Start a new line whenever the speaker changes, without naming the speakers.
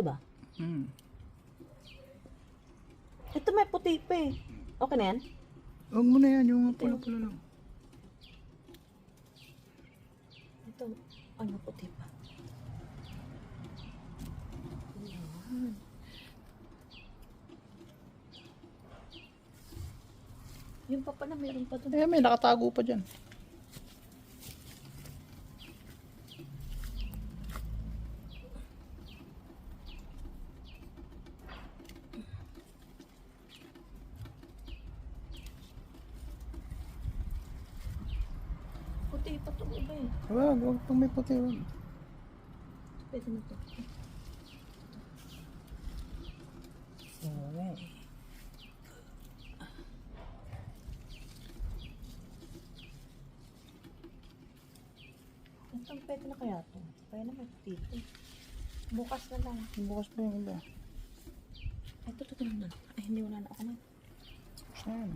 Ito ba?
Hmm.
Ito may puti pa eh. Okay na yan?
Huwag mo na yan, yung pula-pula lang.
Ito, ano puti pa? Ayan. Yung pa pala, meron pa doon.
Eh, may nakatago pa dyan.
Puti pa ito iba eh.
Huwag pang may puti. Wag.
Pwede na ito. Okay. Ito, pwede na kaya ito. Kaya naman dito. Bukas na lang.
Bukas pa yung iba.
Ay, ito naman. Ay, hindi wala na ako na.
Saan?